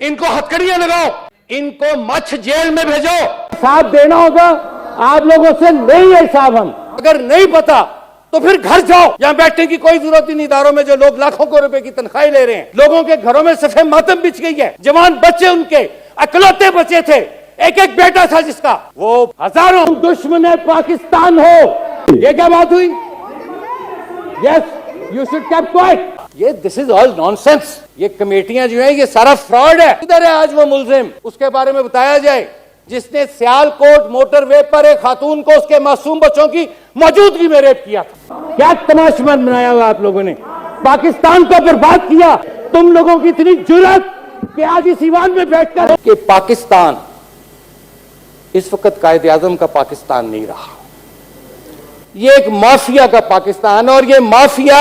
इनको हथकड़ियां लगाओ, इनको मच्छ जेल में भेजो। साथ देना होगा आप लोगों से, नहीं है साहब। हम अगर नहीं पता तो फिर घर जाओ, यहां बैठने की कोई जरूरत ही नहीं। इदारों में जो लोग लाखों करोड़ रुपए की तनख्वाही ले रहे हैं, लोगों के घरों में सफेद मातम बिछ गई है। जवान बच्चे उनके अकलौते बचे थे, एक एक बेटा था जिसका, वो हजारों दुश्मन पाकिस्तान हो, ये क्या बात हुई? Yes, you should keep quiet. ये दिस इज ऑल नॉनसेंस। ये कमेटियां जो है ये सारा फ्रॉड है। किधर है आज वो मुलजिम? उसके बारे में बताया जाए जिसने सियालकोट मोटरवे पर एक खातून को उसके मासूम बच्चों की मौजूदगी में रेप किया था। क्या तमाशबंद बनाया हुआ आप लोगों ने, पाकिस्तान को बर्बाद किया। तुम लोगों की इतनी जुर्रत कि आज इस ईवान में बैठकर कि पाकिस्तान इस वक्त कायदे आजम का पाकिस्तान नहीं रहा, ये एक माफिया का पाकिस्तान, और ये माफिया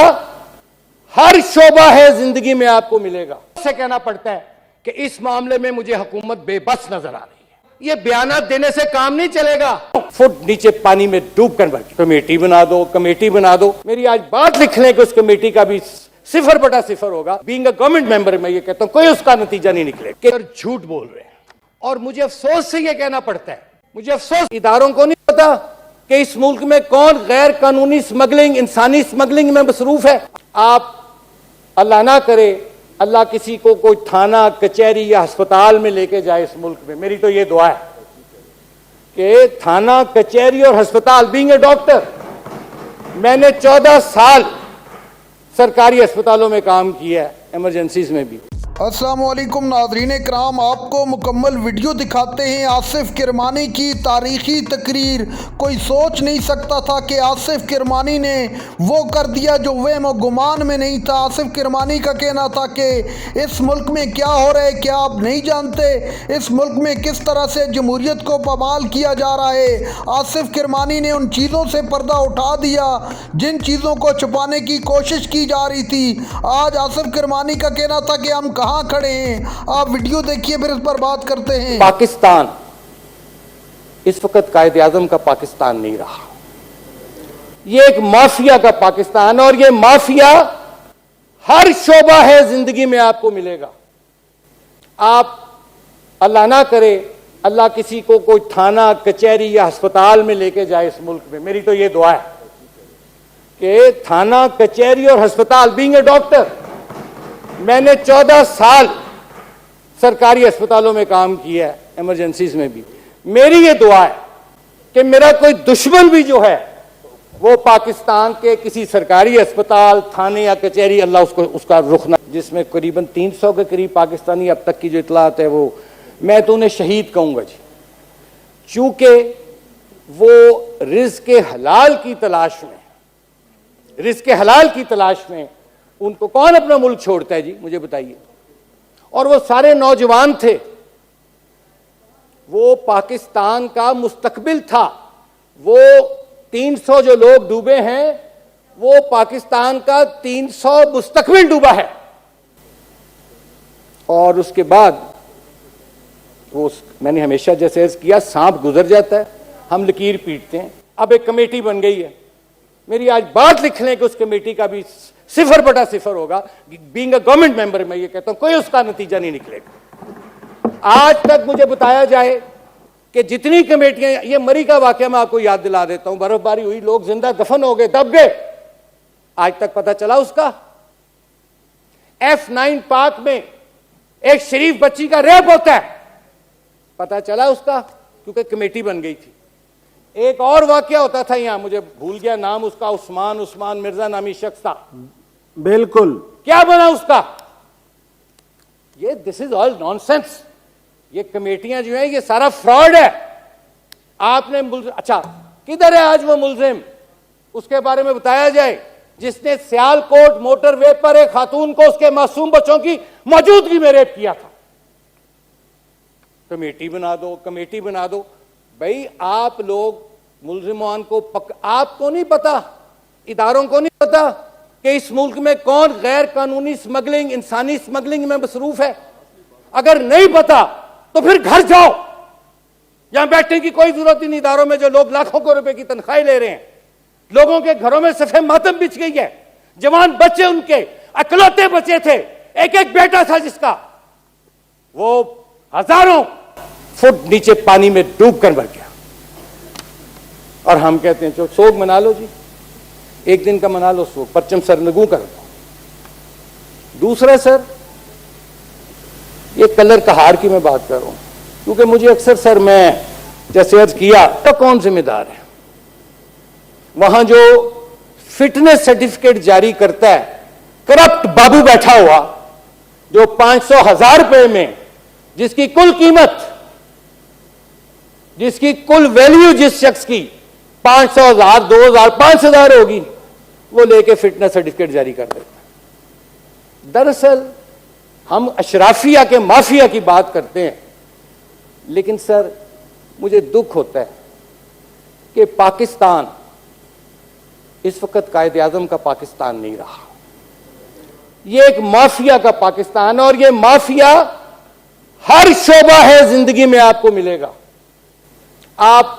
हर शोबा है जिंदगी में आपको मिलेगा। से कहना पड़ता है कि इस मामले में मुझे हुकूमत बेबस नजर आ रही है। ये बयानात देने से काम नहीं चलेगा। फुट नीचे पानी में डूब कर मर, कमेटी बना दो, कमेटी बना दो। मेरी आज बात लिख लें कि उस कमेटी का भी 0/0 होगा। बीइंग अ गवर्नमेंट मेंबर मैं ये कहता हूं कोई उसका नतीजा नहीं निकलेगा कि झूठ बोल रहे हैं। और मुझे अफसोस से ये कहना पड़ता है, मुझे अफसोस इदारों को नहीं पता कि इस मुल्क में कौन गैर कानूनी स्मगलिंग, इंसानी स्मगलिंग में मसरूफ है। आप अल्लाह ना करे, अल्लाह किसी को कोई थाना, कचहरी या अस्पताल में लेके जाए इस मुल्क में। मेरी तो ये दुआ है कि थाना, कचहरी और अस्पताल, बीइंग ए डॉक्टर, मैंने 14 साल सरकारी अस्पतालों में काम किया है, इमरजेंसीज में भी। अस्सलाम वालेकुम नाज़रीन इकराम, आपको मुकम्मल वीडियो दिखाते हैं आसिफ किरमानी की तारीख़ी तकरीर। कोई सोच नहीं सकता था कि आसिफ किरमानी ने वो कर दिया जो वहम और गुमान में नहीं था। आसिफ किरमानी का कहना था कि इस मुल्क में क्या हो रहा है क्या आप नहीं जानते, इस मुल्क में किस तरह से जमहूरियत को पामाल किया जा रहा है। आसिफ किरमानी ने उन चीज़ों से पर्दा उठा दिया जिन चीज़ों को छुपाने की कोशिश की जा रही थी। आज आसिफ किरमानी का कहना था कि हम कहाँ खड़े हैं। आप वीडियो देखिए, फिर इस पर बात करते हैं। पाकिस्तान इस वक्त कायदे आजम का पाकिस्तान नहीं रहा, ये एक माफिया का पाकिस्तान, और ये माफिया हर शोबा है जिंदगी में आपको मिलेगा। आप अल्लाह ना करे, अल्लाह किसी को कोई थाना, कचहरी या अस्पताल में लेके जाए इस मुल्क में। मेरी तो ये दुआ है कि थाना, कचहरी और अस्पताल, बीइंग ए डॉक्टर, मैंने 14 साल सरकारी अस्पतालों में काम किया है, इमरजेंसीज में भी। मेरी ये दुआ है कि मेरा कोई दुश्मन भी जो है वो पाकिस्तान के किसी सरकारी अस्पताल, थाने या कचहरी, अल्लाह उसको उसका रुख ना, जिसमें करीबन 300 के करीब पाकिस्तानी अब तक की जो इतलात है, वो मैं तो उन्हें शहीद कहूंगा जी, चूंकि वो रिज़्क़ हलाल की तलाश में, रिज़्क़ हलाल की तलाश में, उनको कौन अपना मुल्क छोड़ता है जी, मुझे बताइए। और वो सारे नौजवान थे, वो पाकिस्तान का मुस्तकबिल था। वो 300 जो लोग डूबे हैं, वो पाकिस्तान का 300 मुस्तकबिल डूबा है। और उसके बाद वो, मैंने हमेशा जैसे अर्ज किया, सांप गुजर जाता है, हम लकीर पीटते हैं। अब एक कमेटी बन गई है। मेरी आज बात लिख लें कि उस कमेटी का भी 0/0 होगा। बीइंग अ गवर्नमेंट मेंबर मैं ये कहता हूं कोई उसका नतीजा नहीं निकलेगा। आज तक मुझे बताया जाए कि जितनी कमेटियां, ये मरी का वाकया मैं आपको याद दिला देता हूं, बर्फबारी हुई, लोग जिंदा दफन हो गए, दब गए, आज तक पता चला उसका। F9 पार्क में एक शरीफ बच्ची का रेप होता है, पता चला उसका, क्योंकि कमेटी बन गई थी। एक और वाकया होता था यहां, मुझे भूल गया नाम उसका, उस्मान मिर्जा नामी शख्स था, बिल्कुल, क्या बना उसका? ये दिस इज ऑल नॉनसेंस। ये कमेटियां जो हैं ये सारा फ्रॉड है। आपने अच्छा, किधर है आज वो मुलजिम? उसके बारे में बताया जाए जिसने सियालकोट मोटरवे पर एक खातून को उसके मासूम बच्चों की मौजूदगी में रेप किया था। कमेटी बना दो, कमेटी बना दो। भाई आप लोग मुलजिमान को आपको नहीं पता, इदारों को नहीं पता कि इस मुल्क में कौन गैर कानूनी स्मगलिंग, इंसानी स्मगलिंग में मसरूफ है। अगर नहीं पता तो फिर घर जाओ, यहां बैठने की कोई जरूरत ही नहीं। इदारों में जो लोग लाखों करोड़ रुपए की तनख्वाही ले रहे हैं, लोगों के घरों में सफेद मातम बिछ गई है। जवान बच्चे उनके अकलौते बचे थे, एक एक बेटा था जिसका, वो हजारों फुट नीचे पानी में डूब कर मर गया। और हम कहते हैं चलो शोक मना लो जी, एक दिन का मना लो शोक, परचम सरनगू कर दो। दूसरा सर, ये कलर कहार की मैं बात कर रहा हूं, क्योंकि मुझे अक्सर सर, मैं जैसे अर्ज किया तो कौन जिम्मेदार है? वहां जो फिटनेस सर्टिफिकेट जारी करता है करप्ट बाबू बैठा हुआ, जो 500,000 रुपए में जिसकी कुल कीमत, जिसकी कुल वैल्यू जिस शख्स की 500,000, 2,000, 5,000 होगी, वो लेके फिटनेस सर्टिफिकेट जारी कर देता है। दरअसल हम अशराफिया के माफिया की बात करते हैं, लेकिन सर मुझे दुख होता है कि पाकिस्तान इस वक्त कायदे आजम का पाकिस्तान नहीं रहा। ये एक माफिया का पाकिस्तान, और ये माफिया हर शोबा है जिंदगी में आपको मिलेगा। आप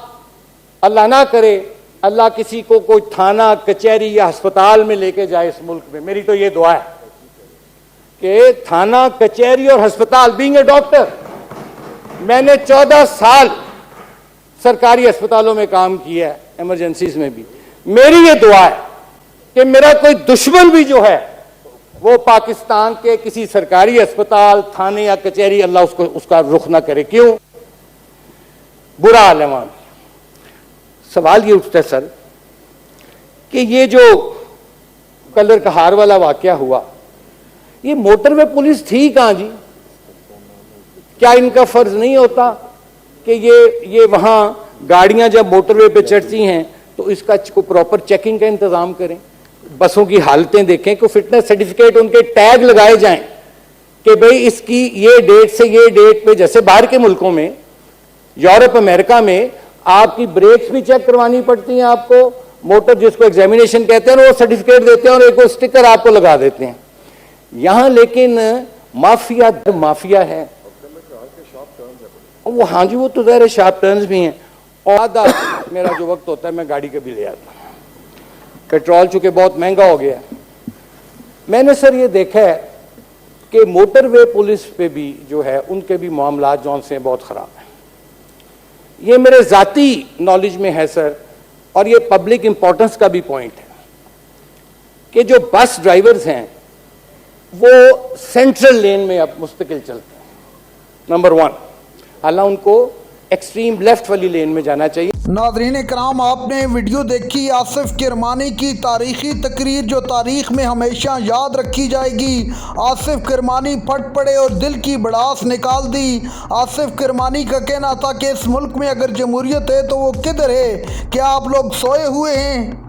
अल्लाह ना करे, अल्लाह किसी को कोई थाना, कचहरी या अस्पताल में लेके जाए इस मुल्क में, मेरी तो ये दुआ है कि थाना, कचहरी और अस्पताल, बीइंग ए डॉक्टर, मैंने 14 साल सरकारी अस्पतालों में काम किया है, इमरजेंसीज में भी। मेरी ये दुआ है कि मेरा कोई दुश्मन भी जो है वो पाकिस्तान के किसी सरकारी अस्पताल, थाने या कचहरी, अल्लाह उसका रुख ना करे। क्यों? बुरा हाल है वहां। सवाल ये उठता है सर कि ये जो कलर कहार वाला वाकया हुआ, ये मोटरवे पुलिस थी कहां जी? क्या इनका फर्ज नहीं होता कि ये वहां गाड़ियां जब मोटरवे पे चढ़ती हैं तो इसका को प्रॉपर चेकिंग का इंतजाम करें, बसों की हालतें देखें, को फिटनेस सर्टिफिकेट उनके टैग लगाए जाएं कि भाई इसकी ये डेट से ये डेट पे, जैसे बाहर के मुल्कों में, यूरोप, अमेरिका में आपकी ब्रेक्स भी चेक करवानी पड़ती हैं, आपको मोटर जिसको एग्जामिनेशन कहते हैं, वो सर्टिफिकेट देते हैं और एक स्टिकर आपको लगा देते हैं। यहां लेकिन माफिया है वो। हाँ जी, वो तो ज़ाहिर है शार्प टर्न्स भी हैं। और आधा मेरा जो वक्त होता है मैं गाड़ी के भी ले आता हूँ। पेट्रोल चूंकि बहुत महंगा हो गया, मैंने सर ये देखा है कि मोटरवे पुलिस पे भी जो है उनके भी मामलात जौन से बहुत ख़राब हैं। ये मेरे ज़ाती नॉलेज में है सर, और ये पब्लिक इंपॉर्टेंस का भी पॉइंट है कि जो बस ड्राइवर्स हैं वो सेंट्रल लेन में अब मुस्तकिल चलते हैं, नंबर 1। हालांकि उनको एक्सट्रीम लेफ्ट वाली लेन में जाना चाहिए। नाज़रीन कराम, आपने वीडियो देखी आसिफ किरमानी की तारीखी तकरीर, जो तारीख में हमेशा याद रखी जाएगी। आसिफ किरमानी फट पड़े और दिल की भड़ास निकाल दी। आसिफ किरमानी का कहना था कि इस मुल्क में अगर जमहूरियत है तो वो किधर है? क्या आप लोग सोए हुए हैं?